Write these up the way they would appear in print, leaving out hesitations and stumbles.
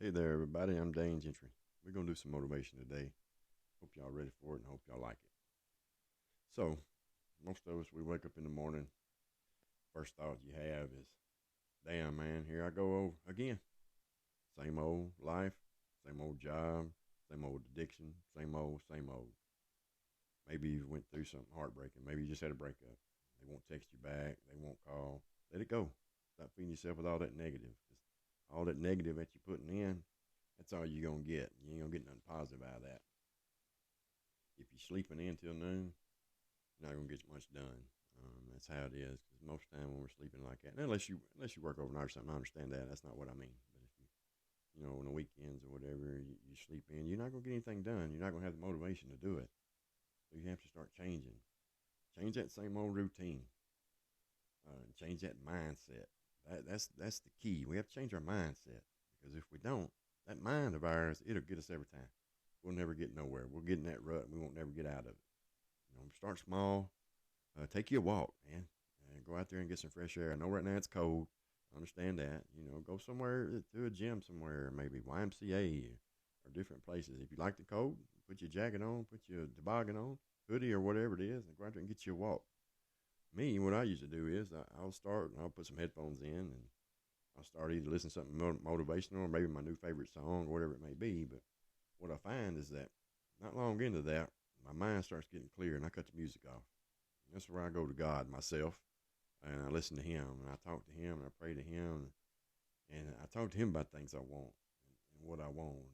Hey there, everybody. I'm Dane Gentry. We're going to do some motivation today. Hope y'all ready for it and hope y'all like it. So, most of us, we wake up in the morning. First thought you have is, damn, man, here I go again. Same old life, same old job, same old addiction, same old, same old. Maybe you went through something heartbreaking. Maybe you just had a breakup. They won't text you back. They won't call. Let it go. Stop feeding yourself with all that negative. 'Cause all that negative that you're putting in, that's all you're going to get. You ain't going to get nothing positive out of that. If you're sleeping in till noon, you're not going to get much done. That's how it is. Because most of the time when we're sleeping like that, unless you work overnight or something, I understand that. That's not what I mean. But if on the weekends or whatever, you sleep in, you're not going to get anything done. You're not going to have the motivation to do it. So you have to start changing. Change that same old routine. Change that mindset. That's the key. We have to change our mindset because if we don't, that mind of ours, it'll get us every time. We'll never get nowhere. We'll get in that rut and we won't never get out of it. Start small. Take you a walk, man. Go out there and get some fresh air. I know right now it's cold. I understand that. Go somewhere to a gym somewhere, maybe YMCA or different places. If you like the cold, put your jacket on, put your toboggan on, hoodie or whatever it is, and go out there and get you a walk. Me, what I usually do is I'll start and I'll put some headphones in and I'll start either listening to something motivational or maybe my new favorite song or whatever it may be. But what I find is that not long into that, my mind starts getting clear and I cut the music off. And that's where I go to God myself and I listen to Him and I talk to Him and I pray to Him and I talk to Him about things I want and what I want.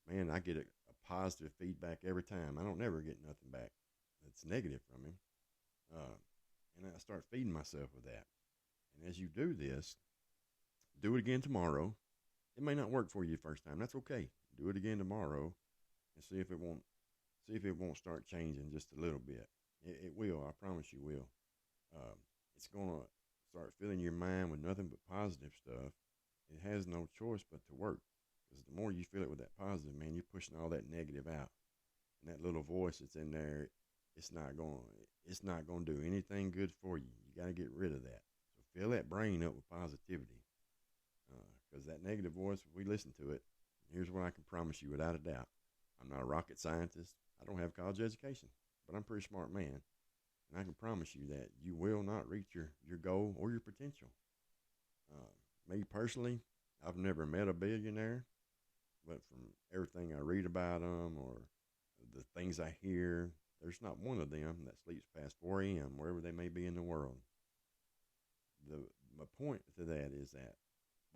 And man, I get a positive feedback every time. I don't never get nothing back that's negative from Him. And I start feeding myself with that. And as you do this, do it again tomorrow. It may not work for you the first time. That's okay. Do it again tomorrow and see if it won't start changing just a little bit. It will. I promise you will. It's gonna start filling your mind with nothing but positive stuff. It has no choice but to work because the more you fill it with that positive, man, you're pushing all that negative out. And that little voice that's in there, it's not going to do anything good for you. You got to get rid of that. So fill that brain up with positivity. Because that negative voice, if we listen to it, here's what I can promise you without a doubt. I'm not a rocket scientist. I don't have college education, but I'm a pretty smart man. And I can promise you that you will not reach your goal or your potential. Me personally, I've never met a billionaire, but from everything I read about them or the things I hear, there's not one of them that sleeps past 4 a.m. wherever they may be in the world. My point to that is that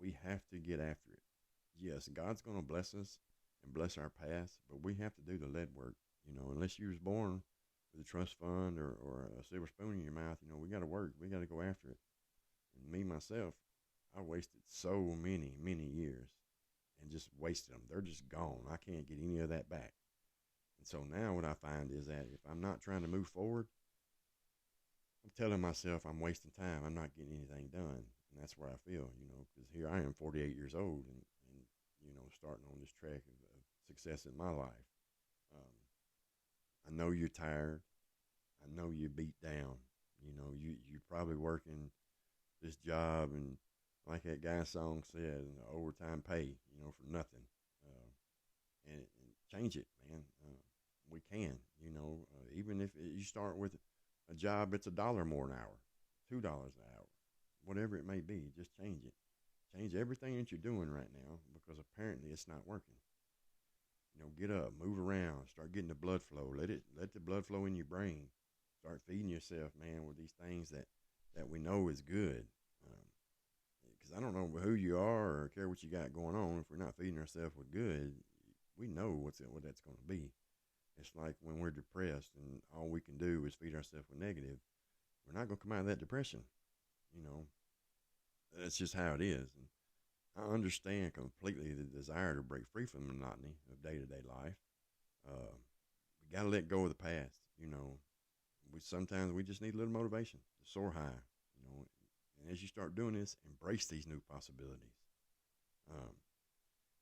we have to get after it. Yes, God's going to bless us and bless our past, but we have to do the lead work. Unless you was born with a trust fund or a silver spoon in your mouth, we got to work. We got to go after it. And me, myself, I wasted so many, many years and just wasted them. They're just gone. I can't get any of that back. And so now what I find is that if I'm not trying to move forward, I'm telling myself I'm wasting time. I'm not getting anything done. And that's where I feel, because here I am 48 years old and starting on this track of success in my life. I know you're tired. I know you're beat down. You're probably working this job and like that guy's song said, overtime pay, for nothing. And change it, man. We can, even if you start with a job that's $1 more an hour, $2 an hour, whatever it may be, just change it. Change everything that you're doing right now because apparently it's not working. Get up, move around, start getting the blood flow. Let the blood flow in your brain. Start feeding yourself, man, with these things that we know is good. Because I don't know who you are or care what you got going on. If we're not feeding ourselves with good, we know what that's going to be. It's like when we're depressed and all we can do is feed ourselves with negative. We're not going to come out of that depression. That's just how it is. And I understand completely the desire to break free from the monotony of day-to-day life. We got to let go of the past. Sometimes we just need a little motivation to soar high. And as you start doing this, embrace these new possibilities.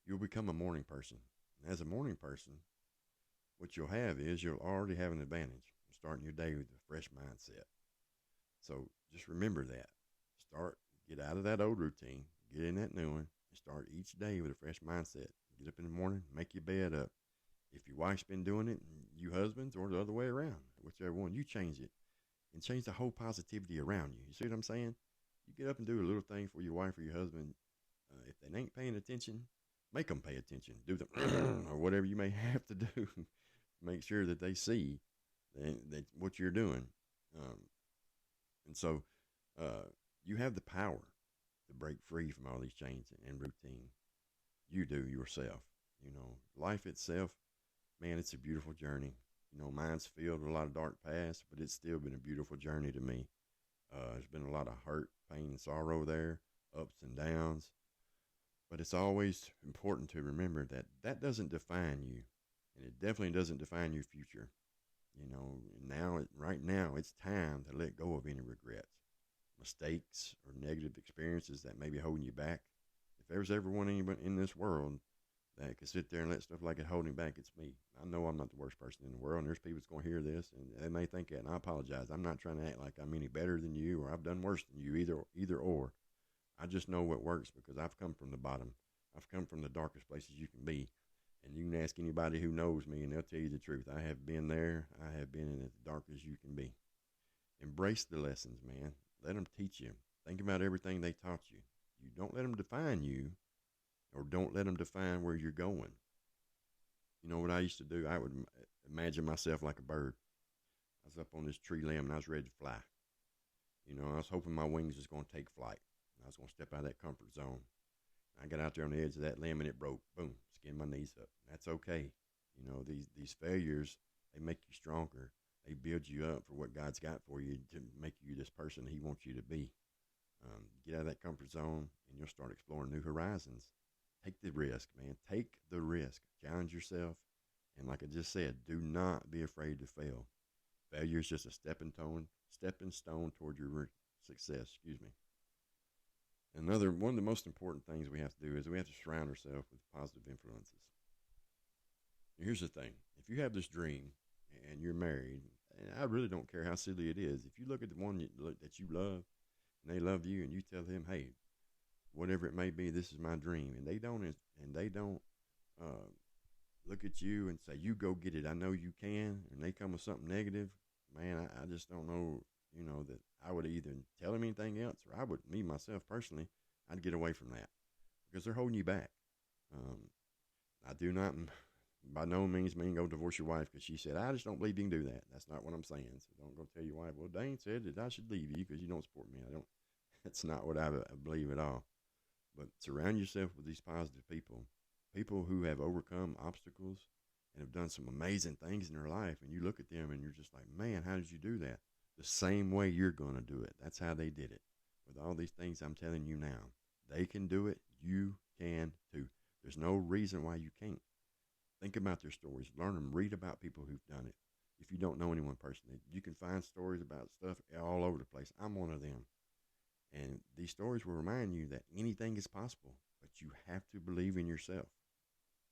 You'll become a morning person. And as a morning person, what you'll have is you'll already have an advantage starting your day with a fresh mindset. So just remember that. Get out of that old routine, get in that new one, and start each day with a fresh mindset. Get up in the morning, make your bed up. If your wife's been doing it, you husbands, or the other way around, whichever one, you change it and change the whole positivity around you. You see what I'm saying? You get up and do a little thing for your wife or your husband. If they ain't paying attention, make them pay attention. Do the or whatever you may have to do. Make sure that they see that what you're doing. Um, and so you have the power to break free from all these chains and routine. You do yourself. You know, life itself, man, it's a beautiful journey. You know, mine's filled with a lot of dark past, but it's still been a beautiful journey to me. There's been a lot of hurt, pain, and sorrow there, ups and downs. But it's always important to remember that that doesn't define you, and it definitely doesn't define your future. You know, right now, it's time to let go of any regrets, mistakes, or negative experiences that may be holding you back. If there's ever anyone in this world that could sit there and let stuff like it hold him back, it's me. I know I'm not the worst person in the world, and there's people that's going to hear this, and they may think that, and I apologize. I'm not trying to act like I'm any better than you or I've done worse than you, either or. I just know what works because I've come from the bottom. I've come from the darkest places you can be. And you can ask anybody who knows me, and they'll tell you the truth. I have been there. I have been in as dark as you can be. Embrace the lessons, man. Let them teach you. Think about everything they taught you. You don't let them define you, or don't let them define where you're going. You know what I used to do? I would imagine myself like a bird. I was up on this tree limb, and I was ready to fly. You know, I was hoping my wings was going to take flight. I was going to step out of that comfort zone. I got out there on the edge of that limb, and it broke. Boom, skinned my knees up. That's okay. You know, these failures, they make you stronger. They build you up for what God's got for you to make you this person He wants you to be. Get out of that comfort zone, and you'll start exploring new horizons. Take the risk, man. Take the risk. Challenge yourself. And like I just said, do not be afraid to fail. Failure is just a stepping stone toward your success. Excuse me. One of the most important things we have to do is we have to surround ourselves with positive influences. Here's the thing. If you have this dream and you're married, and I really don't care how silly it is, if you look at the one that you love and they love you and you tell them, hey, whatever it may be, this is my dream, and they don't look at you and say, you go get it, I know you can, and they come with something negative, man, I just don't know, you know, that I would either tell them anything else, or I would, me, myself, personally, I'd get away from that, because they're holding you back. I do not, by no means mean go divorce your wife because she said, I just don't believe you can do that. That's not what I'm saying. So don't go tell your wife, well, Dane said that I should leave you because you don't support me. That's not what I believe at all. But surround yourself with these positive people who have overcome obstacles and have done some amazing things in their life. And you look at them and you're just like, man, how did you do that? The same way you're going to do it. That's how they did it. With all these things I'm telling you now, they can do it. You can too. There's no reason why you can't. Think about their stories. Learn them. Read about people who've done it. If you don't know anyone personally, you can find stories about stuff all over the place. I'm one of them. And these stories will remind you that anything is possible, but you have to believe in yourself.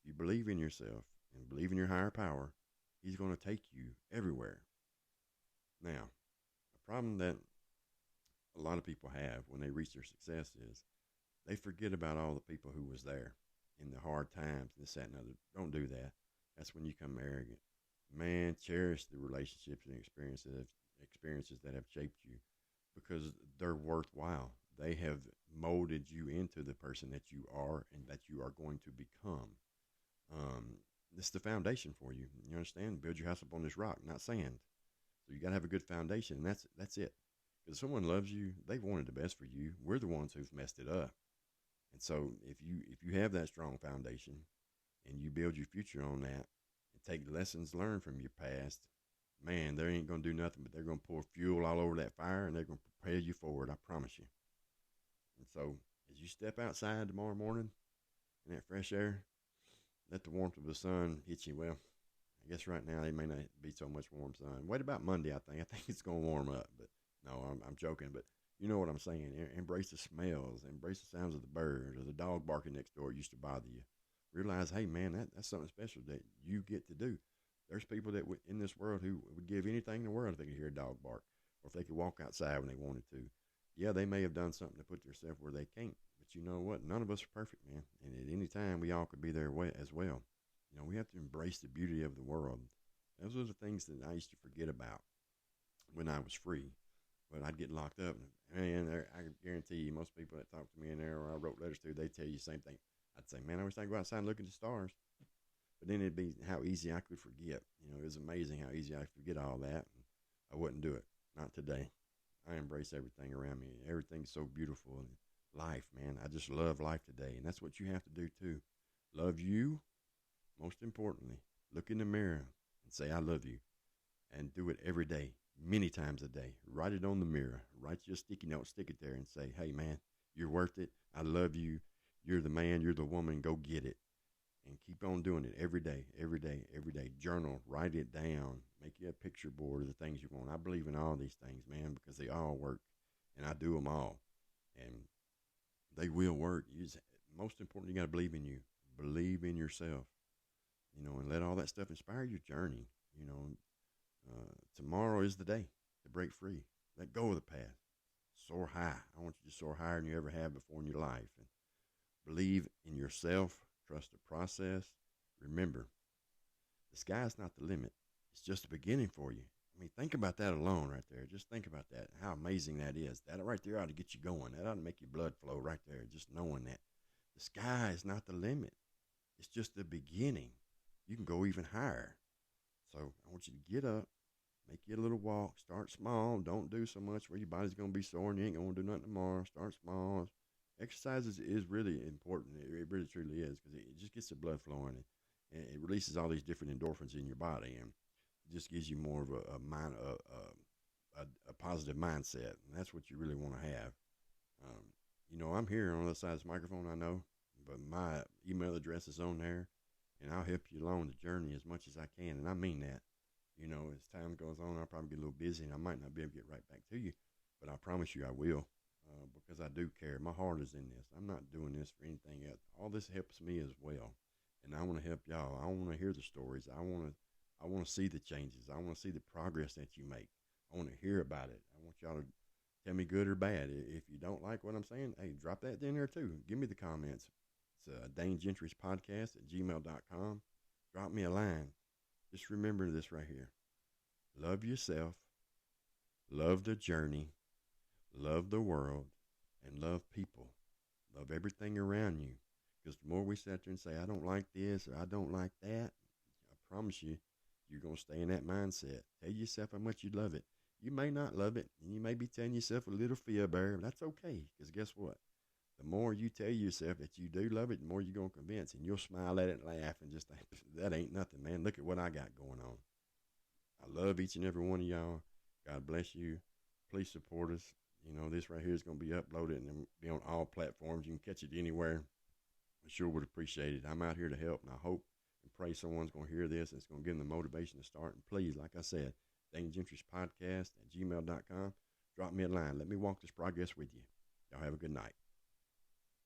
If you believe in yourself and believe in your higher power, He's going to take you everywhere. Now, a problem that a lot of people have when they reach their success is they forget about all the people who was there in the hard times, this, that, and other. Don't do that. That's when you come arrogant. Man, cherish the relationships and experiences that have shaped you because they're worthwhile. They have molded you into the person that you are and that you are going to become. This is the foundation for you. You understand? Build your house up on this rock, not sand. So you got to have a good foundation, and that's it. Because if someone loves you, they wanted the best for you. We're the ones who've messed it up. And so if you have that strong foundation and you build your future on that and take the lessons learned from your past, man, they ain't going to do nothing, but they're going to pour fuel all over that fire and they're going to propel you forward. I promise you. And so as you step outside tomorrow morning in that fresh air, let the warmth of the sun hit you. Well, I guess right now it may not be so much warm sun. Wait about Monday, I think. I think it's going to warm up, but no, I'm joking, but you know what I'm saying. Embrace the smells. Embrace the sounds of the birds or the dog barking next door used to bother you. Realize, hey, man, that's something special that you get to do. There's people that in this world who would give anything in the world if they could hear a dog bark or if they could walk outside when they wanted to. Yeah, they may have done something to put themselves where they can't, but But you know what? None of us are perfect, man. And at any time, we all could be there as well. You know, we have to embrace the beauty of the world. Those are the things that I used to forget about when I was free. But I'd get locked up. And man, I guarantee you, most people that talk to me in there or I wrote letters to, they tell you the same thing. I'd say, man, I wish I could go outside and look at the stars. But then it'd be how easy I could forget. You know, it was amazing how easy I could forget all that. I wouldn't do it. Not today. I embrace everything around me. Everything's so beautiful. And life, man, I just love life today. And that's what you have to do too. Love you, most importantly. Look in the mirror and say, I love you. And do it every day, many times a day. Write it on the mirror. Write your sticky note, stick it there and say, hey, man, you're worth it. I love you. You're the man. You're the woman. Go get it. And keep on doing it every day, every day, every day. Journal, write it down, make you a picture board of the things you want. I believe in all these things, man, because they all work, and I do them all, and they will work. Most important, you got to believe in you, believe in yourself, you know, and let all that stuff inspire your journey. You know, tomorrow is the day to break free. Let go of the past. Soar high. I want you to soar higher than you ever have before in your life, and believe in yourself. Trust the process. Remember, the sky's not the limit. It's just the beginning for you. I mean, think about that alone right there. Just think about that, how amazing that is. That right there ought to get you going. That ought to make your blood flow right there, just knowing that. The sky is not the limit. It's just the beginning. You can go even higher. So I want you to get up, make you a little walk, start small. Don't do so much where your body's going to be sore and you ain't going to do nothing tomorrow. Start small. Exercise is really important. It really truly is, because it just gets the blood flowing, and it releases all these different endorphins in your body, and it just gives you more of a positive mindset, and that's what you really want to have. You know, I'm here on the other side of this microphone, I know, but my email address is on there, and I'll help you along the journey as much as I can, and I mean that. You know, as time goes on, I'll probably get a little busy, and I might not be able to get right back to you, but I promise you I will. Because I do care. My heart is in this. I'm not doing this for anything else. All this helps me as well, and I want to help y'all. I want to hear the stories. I want to see the changes. I want to see the progress that you make. I want to hear about it. I want y'all to tell me good or bad. If you don't like what I'm saying, hey, drop that in there too. Give me the comments. It's Dane Gentry's podcast at gmail.com. Drop me a line. Just remember this right here. Love yourself. Love the journey. Love the world, and love people. Love everything around you. Because the more we sit there and say, I don't like this or I don't like that, I promise you, you're going to stay in that mindset. Tell yourself how much you love it. You may not love it, and you may be telling yourself a little fear bear, but that's okay. Because guess what? The more you tell yourself that you do love it, the more you're going to convince, and you'll smile at it and laugh and just think, that ain't nothing, man. Look at what I got going on. I love each and every one of y'all. God bless you. Please support us. You know, this right here is going to be uploaded and be on all platforms. You can catch it anywhere. I sure would appreciate it. I'm out here to help, and I hope and pray someone's going to hear this and it's going to give them the motivation to start. And please, like I said, Dane Gentry's podcast at gmail.com. Drop me a line. Let me walk this progress with you. Y'all have a good night.